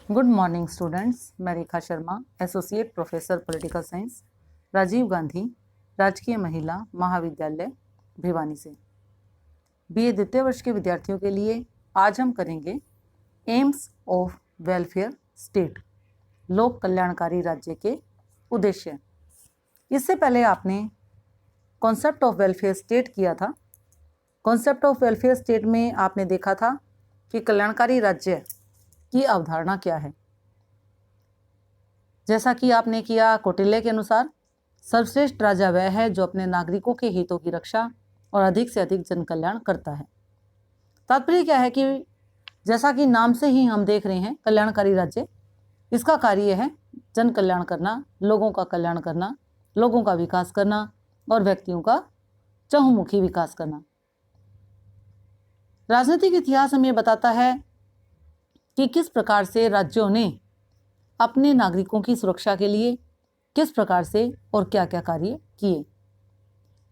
Good morning students. मैं Rekha Sharma, associate professor political science, Rajiv Gandhi Rajkiya Mahila महाविद्यालय भिवानी से। बीए द्वितीय वर्ष के विद्यार्थियों के लिए आज हम करेंगे एम्स ऑफ वेलफेयर स्टेट, लोक कल्याणकारी राज्य के उद्देश्य। इससे पहले आपने कॉन्सेप्ट ऑफ वेलफेयर स्टेट किया था। कॉन्सेप्ट ऑफ वेलफेयर स्टेट में आपने देखा था कि कल्याणकारी राज्य की अवधारणा क्या है। जैसा कि आपने किया, कौटिल्य के अनुसार सर्वश्रेष्ठ राजा वह है जो अपने नागरिकों के हितों की रक्षा और अधिक से अधिक जन कल्याण करता है। तात्पर्य क्या है कि जैसा कि नाम से ही हम देख रहे हैं, कल्याणकारी राज्य, इसका कार्य है जन कल्याण करना, लोगों का कल्याण करना, लोगों का विकास करना और व्यक्तियों का चहुमुखी विकास करना। राजनीतिक इतिहास हमें बताता है कि किस प्रकार से राज्यों ने अपने नागरिकों की सुरक्षा के लिए किस प्रकार से और क्या क्या कार्य किए,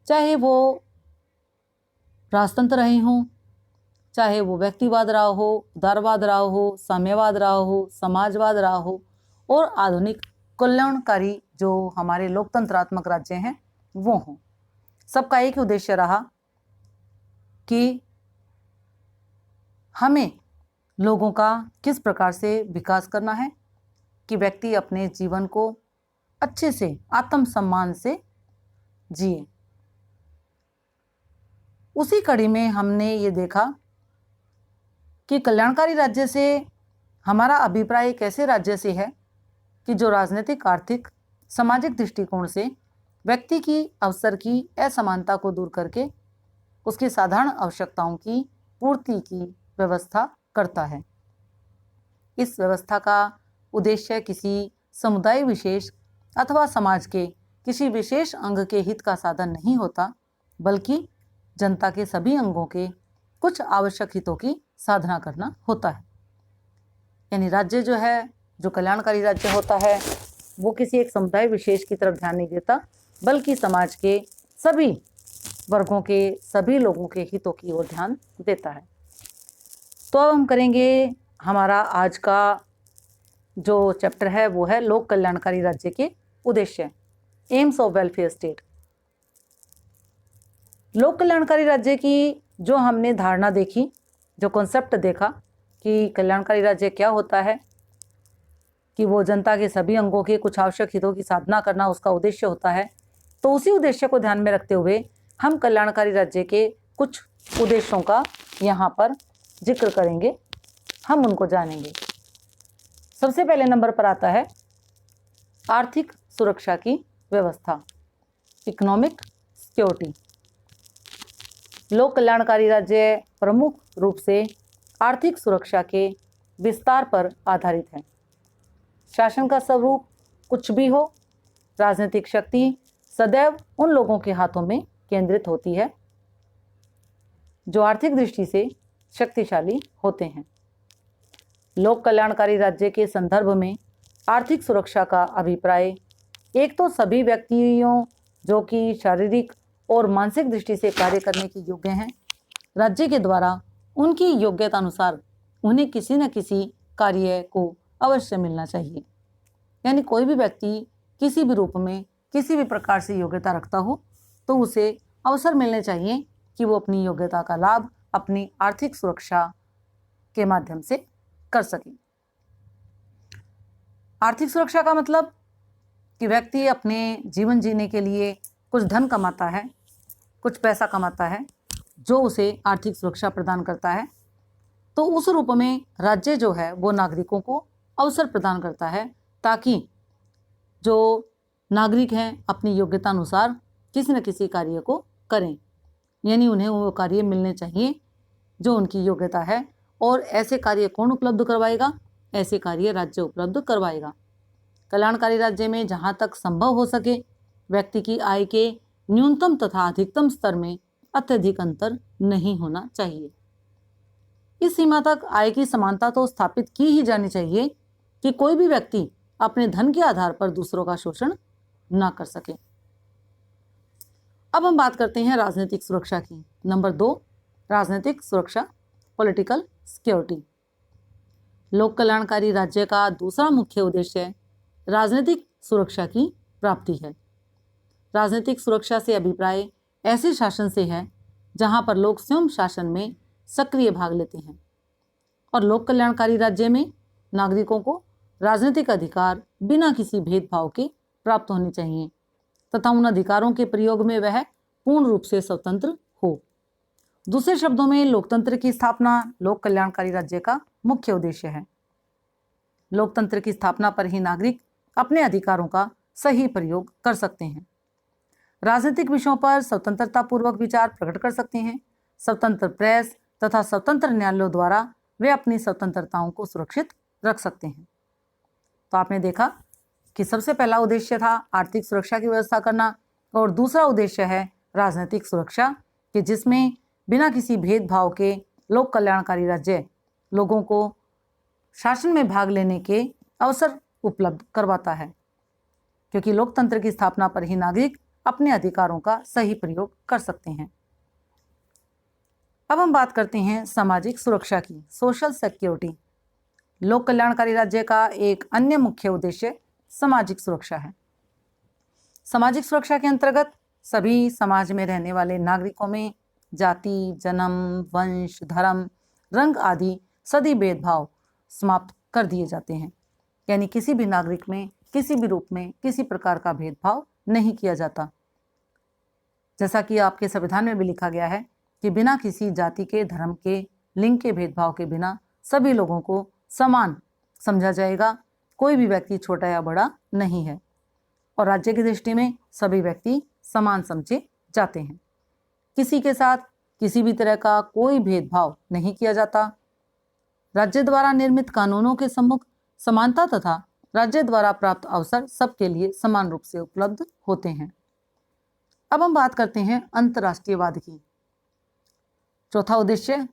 चाहे वो राजतंत्र रहे हों, चाहे वो व्यक्तिवाद रहा हो, उदारवाद रहा हो, साम्यवाद रहा हो, समाजवाद रहा हो, और आधुनिक कल्याणकारी जो हमारे लोकतंत्रात्मक राज्य हैं वो हों। सबका एक ही उद्देश्य रहा कि हमें लोगों का किस प्रकार से विकास करना है कि व्यक्ति अपने जीवन को अच्छे से आत्मसम्मान से जिए। उसी कड़ी में हमने ये देखा कि कल्याणकारी राज्य से हमारा अभिप्राय एक ऐसे राज्य से है कि जो राजनीतिक, आर्थिक, सामाजिक दृष्टिकोण से व्यक्ति की अवसर की असमानता को दूर करके उसकी साधारण आवश्यकताओं की पूर्ति की व्यवस्था करता है। इस व्यवस्था का उद्देश्य किसी समुदाय विशेष अथवा समाज के किसी विशेष अंग के हित का साधन नहीं होता, बल्कि जनता के सभी अंगों के कुछ आवश्यक हितों की साधना करना होता है। यानी राज्य जो है, जो कल्याणकारी राज्य होता है, वो किसी एक समुदाय विशेष की तरफ ध्यान नहीं देता, बल्कि समाज के सभी वर्गों के सभी लोगों के हितों की ओर ध्यान देता है। तो अब हम करेंगे, हमारा आज का जो चैप्टर है वो है लोक कल्याणकारी राज्य के उद्देश्य, एम्स ऑफ वेलफेयर स्टेट। लोक कल्याणकारी राज्य की जो हमने धारणा देखी, जो कॉन्सेप्ट देखा कि कल्याणकारी राज्य क्या होता है, कि वो जनता के सभी अंगों के कुछ आवश्यक हितों की साधना करना उसका उद्देश्य होता है। तो उसी उद्देश्य को ध्यान में रखते हुए हम कल्याणकारी राज्य के कुछ उद्देश्यों का यहाँ पर जिक्र करेंगे, हम उनको जानेंगे। सबसे पहले नंबर पर आता है आर्थिक सुरक्षा की व्यवस्था, इकोनॉमिक सिक्योरिटी। लोक कल्याणकारी राज्य प्रमुख रूप से आर्थिक सुरक्षा के विस्तार पर आधारित है। शासन का स्वरूप कुछ भी हो, राजनीतिक शक्ति सदैव उन लोगों के हाथों में केंद्रित होती है जो आर्थिक दृष्टि से शक्तिशाली होते हैं। लोक कल्याणकारी राज्य के संदर्भ में आर्थिक सुरक्षा का अभिप्राय एक तो सभी व्यक्तियों जो कि शारीरिक और मानसिक दृष्टि से कार्य करने के योग्य हैं, राज्य के द्वारा उनकी योग्यता अनुसार उन्हें किसी न किसी कार्य को अवश्य मिलना चाहिए। यानी कोई भी व्यक्ति किसी भी रूप में किसी भी प्रकार से योग्यता रखता हो तो उसे अवसर मिलने चाहिए कि वो अपनी योग्यता का लाभ अपनी आर्थिक सुरक्षा के माध्यम से कर सके। आर्थिक सुरक्षा का मतलब कि व्यक्ति अपने जीवन जीने के लिए कुछ धन कमाता है, कुछ पैसा कमाता है, जो उसे आर्थिक सुरक्षा प्रदान करता है। तो उस रूप में राज्य जो है वो नागरिकों को अवसर प्रदान करता है ताकि जो नागरिक हैं अपनी योग्यता अनुसार किसी न किसी कार्य को करें। यानी उन्हें वो कार्य मिलने चाहिए जो उनकी योग्यता है, और ऐसे कार्य कौन उपलब्ध करवाएगा? ऐसे कार्य राज्य उपलब्ध करवाएगा। कल्याणकारी राज्य में जहाँ तक संभव हो सके व्यक्ति की आय के न्यूनतम तथा अधिकतम स्तर में अत्यधिक अंतर नहीं होना चाहिए। इस सीमा तक आय की समानता तो स्थापित की ही जानी चाहिए कि कोई भी व्यक्ति अपने धन के आधार पर दूसरों का शोषण ना कर सके। अब हम बात करते हैं राजनीतिक सुरक्षा की। नंबर 2, राजनीतिक सुरक्षा, पॉलिटिकल सिक्योरिटी। लोक कल्याणकारी राज्य का दूसरा मुख्य उद्देश्य राजनीतिक सुरक्षा की प्राप्ति है। राजनीतिक सुरक्षा से अभिप्राय ऐसे शासन से है जहां पर लोग स्वयं शासन में सक्रिय भाग लेते हैं और लोक कल्याणकारी राज्य में नागरिकों को राजनीतिक अधिकार बिना किसी भेदभाव के प्राप्त होने चाहिए तथा उन अधिकारों के प्रयोग में वह पूर्ण रूप से स्वतंत्र हो। दूसरे शब्दों में लोकतंत्र की स्थापना लोक कल्याणकारी राज्य का मुख्य उद्देश्य है। लोकतंत्र की स्थापना पर ही नागरिक अपने अधिकारों का सही प्रयोग कर सकते हैं, राजनीतिक विषयों पर स्वतंत्रता पूर्वक विचार प्रकट कर सकते हैं। स्वतंत्र प्रेस तथा स्वतंत्र न्यायालयों द्वारा वे अपनी स्वतंत्रताओं को सुरक्षित रख सकते हैं। तो आपने देखा कि सबसे पहला उद्देश्य था आर्थिक सुरक्षा की व्यवस्था करना और दूसरा उद्देश्य है राजनीतिक सुरक्षा कि जिसमें बिना किसी भेदभाव के लोक कल्याणकारी राज्य लोगों को शासन में भाग लेने के अवसर उपलब्ध करवाता है, क्योंकि लोकतंत्र की स्थापना पर ही नागरिक अपने अधिकारों का सही प्रयोग कर सकते हैं। अब हम बात करते हैं सामाजिक सुरक्षा की, सोशल सिक्योरिटी। लोक कल्याणकारी राज्य का एक अन्य मुख्य उद्देश्य सामाजिक सुरक्षा है। सामाजिक सुरक्षा के अंतर्गत सभी समाज में रहने वाले नागरिकों में जाति, जन्म, वंश, धर्म, रंग आदि सभी भेदभाव समाप्त कर दिए जाते हैं। यानी किसी भी नागरिक में किसी भी रूप में किसी प्रकार का भेदभाव नहीं किया जाता। जैसा कि आपके संविधान में भी लिखा गया है कि बिना किसी जाति के, धर्म के, लिंग के भेदभाव के बिना सभी लोगों को समान समझा जाएगा। कोई भी व्यक्ति छोटा या बड़ा नहीं है और राज्य की दृष्टि में सभी व्यक्ति समान समझे जाते हैं। किसी के साथ किसी भी तरह का कोई भेदभाव नहीं किया जाता। राज्य द्वारा निर्मित कानूनों के सम्मुख समानता तथा राज्य द्वारा प्राप्त अवसर सबके लिए समान रूप से उपलब्ध होते हैं। अब हम बात करते हैं अंतर्राष्ट्रीयवाद की। चौथा उद्देश्य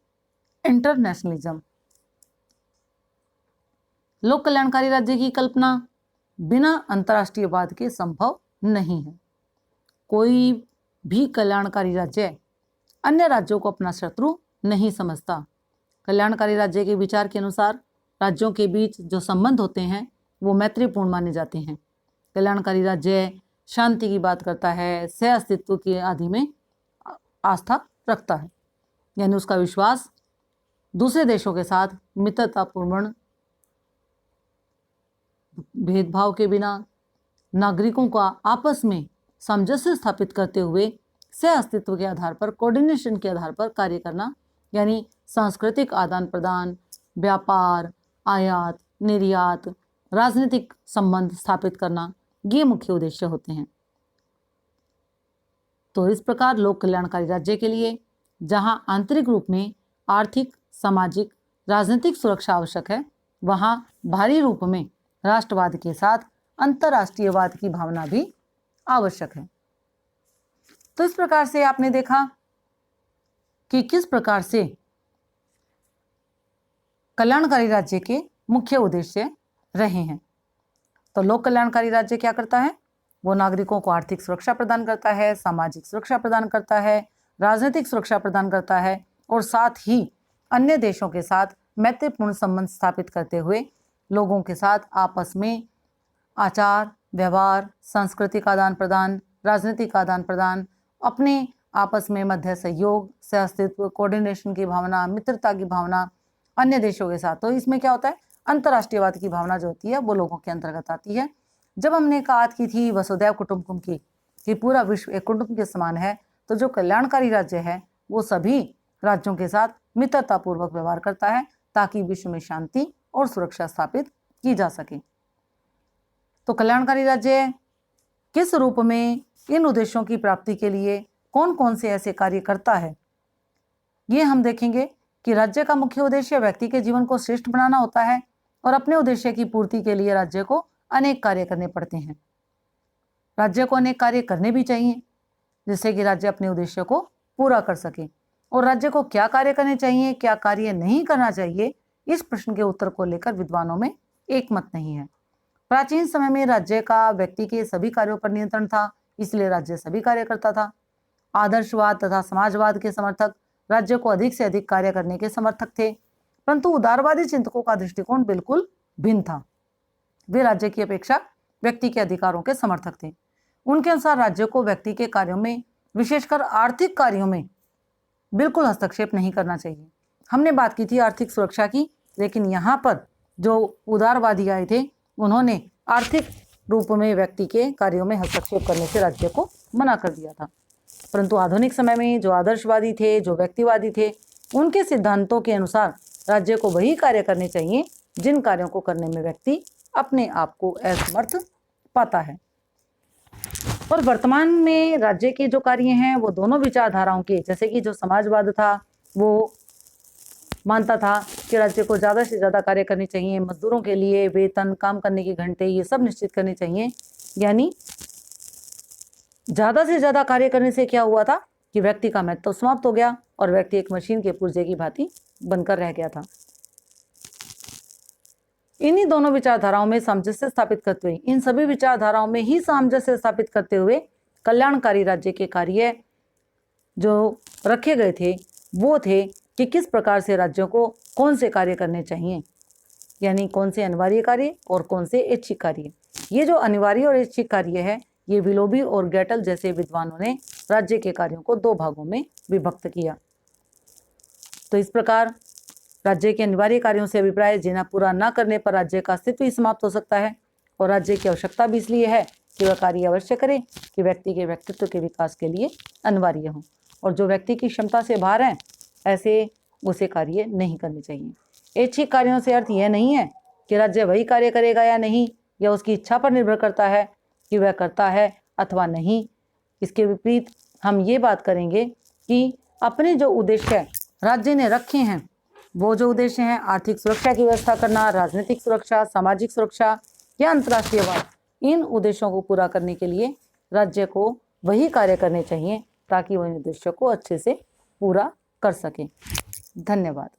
इंटरनेशनलिज्म। लोक कल्याणकारी राज्य की कल्पना बिना अंतर्राष्ट्रीयवाद के संभव नहीं है। कोई भी कल्याणकारी राज्य अन्य राज्यों को अपना शत्रु नहीं समझता। कल्याणकारी राज्य के विचार के अनुसार राज्यों के बीच जो संबंध होते हैं वो मैत्रीपूर्ण माने जाते हैं। कल्याणकारी राज्य शांति की बात करता है, सह अस्तित्व की आदि में आस्था रखता है, यानी उसका विश्वास दूसरे देशों के साथ मित्रतापूर्ण भेदभाव के बिना नागरिकों का आपस में सामंजस्य स्थापित करते हुए सह अस्तित्व के आधार पर, कोऑर्डिनेशन के आधार पर कार्य करना, यानी सांस्कृतिक आदान प्रदान, व्यापार, आयात निर्यात, राजनीतिक संबंध स्थापित करना, ये मुख्य उद्देश्य होते हैं। तो इस प्रकार लोक कल्याणकारी राज्य के लिए जहां आंतरिक रूप में आर्थिक, सामाजिक, राजनीतिक सुरक्षा आवश्यक है, वहां बाहरी रूप में राष्ट्रवाद के साथ अंतर्राष्ट्रीयवाद की भावना भी आवश्यक है। तो इस प्रकार से आपने देखा कि किस प्रकार से कल्याणकारी राज्य के मुख्य उद्देश्य रहे हैं। तो लोक कल्याणकारी राज्य क्या करता है? वो नागरिकों को आर्थिक सुरक्षा प्रदान करता है, सामाजिक सुरक्षा प्रदान करता है, राजनीतिक सुरक्षा प्रदान करता है और साथ ही अन्य देशों के साथ मैत्रीपूर्ण संबंध स्थापित करते हुए लोगों के साथ आपस में आचार व्यवहार, सांस्कृतिक आदान प्रदान, राजनीतिक आदान प्रदान, अपने आपस में मध्य सहयोग, सह अस्तित्व, कोऑर्डिनेशन की भावना, मित्रता की भावना अन्य देशों के साथ। तो इसमें क्या होता है? अंतर्राष्ट्रीयवाद की भावना जो होती है वो लोगों के अंतर्गत आती है। जब हमने बात की थी वसुधैव कुटुंबकम की कि पूरा विश्व एक कुटुंब के समान है, तो जो कल्याणकारी राज्य है वो सभी राज्यों के साथ मित्रतापूर्वक व्यवहार करता है ताकि विश्व में शांति और सुरक्षा स्थापित की जा सके। तो कल्याणकारी राज्य किस रूप में इन उद्देश्यों की प्राप्ति के लिए कौन कौन से ऐसे कार्य करता है, ये हम देखेंगे कि राज्य का मुख्य उद्देश्य व्यक्ति के जीवन को श्रेष्ठ बनाना होता है और अपने उद्देश्य की पूर्ति के लिए राज्य को अनेक कार्य करने पड़ते हैं। राज्य को अनेक कार्य करने भी चाहिए जिससे कि राज्य अपने उद्देश्य को पूरा कर सके। और राज्य को क्या कार्य करने चाहिए, क्या कार्य नहीं करना चाहिए, इस प्रश्न के उत्तर को लेकर विद्वानों में एक मत नहीं है। प्राचीन समय में राज्य का व्यक्ति के सभी कार्यों पर नियंत्रण था, इसलिए राज्य सभी कार्य करता था। आदर्शवाद तथा समाजवाद के समर्थक राज्य को अधिक से अधिक कार्य करने के समर्थक थे। परंतु उदारवादी चिंतकों का दृष्टिकोण बिल्कुल भिन्न था। वे राज्य की अपेक्षा व्यक्ति के अधिकारों के समर्थक थे। उनके अनुसार राज्य को व्यक्ति के कार्यों में, विशेषकर आर्थिक कार्यों में बिल्कुल हस्तक्षेप नहीं करना चाहिए। हमने बात की थी आर्थिक सुरक्षा की, लेकिन यहाँ पर जो उदारवादी आए थे उन्होंने आर्थिक रूप में व्यक्ति के कार्यों में हस्तक्षेप करने से राज्य को मना कर दिया था। परंतु आधुनिक समय में जो आदर्शवादी थे, जो व्यक्तिवादी थे, उनके सिद्धांतों के अनुसार राज्य को वही कार्य करने चाहिए जिन कार्यों को करने में व्यक्ति अपने आप को असमर्थ पाता है। और वर्तमान में राज्य के जो कार्य हैं वो दोनों विचारधाराओं के, जैसे कि जो समाजवाद था वो मानता था कि राज्य को ज़्यादा से ज़्यादा कार्य करने चाहिए, मजदूरों के लिए वेतन, काम करने के घंटे, ये सब निश्चित करने चाहिए। यानी ज़्यादा से ज़्यादा कार्य करने से क्या हुआ था कि व्यक्ति का महत्व समाप्त हो गया और व्यक्ति एक मशीन के पुर्जे की भांति बनकर रह गया था। इन्हीं दोनों विचारधाराओं में सामंजस्य स्थापित करते हुए, इन सभी विचारधाराओं में ही सामंजस्य स्थापित करते हुए कल्याणकारी राज्य के कार्य जो रखे गए थे वो थे कि किस प्रकार से राज्यों को कौन से कार्य करने चाहिए, यानी कौन से अनिवार्य कार्य और कौन से ऐच्छिक कार्य। ये जो अनिवार्य और ऐच्छिक कार्य है, ये विलोबी और गैटल जैसे विद्वानों ने राज्य के कार्यों को दो भागों में विभक्त किया। तो इस प्रकार राज्य के अनिवार्य कार्यों से अभिप्राय जिन्हें पूरा न करने पर राज्य का अस्तित्व ही समाप्त हो सकता है, और राज्य की आवश्यकता भी इसलिए है कि वह कार्य अवश्य करे कि व्यक्ति के व्यक्तित्व के विकास के लिए अनिवार्य हो, और जो व्यक्ति की क्षमता से बाहर हैं ऐसे उसे कार्य नहीं करने चाहिए। ऐच्छिक कार्यों से अर्थ यह नहीं है कि राज्य वही कार्य करेगा या नहीं, या उसकी इच्छा पर निर्भर करता है कि वह करता है अथवा नहीं। इसके विपरीत हम ये बात करेंगे कि अपने जो उद्देश्य राज्य ने रखे हैं, वो जो उद्देश्य हैं आर्थिक सुरक्षा की व्यवस्था करना, राजनीतिक सुरक्षा, सामाजिक सुरक्षा या अंतर्राष्ट्रीयवाद, इन उद्देश्यों को पूरा करने के लिए राज्य को वही कार्य करने चाहिए ताकि वह उद्देश्यों को अच्छे से पूरा कर सके। धन्यवाद।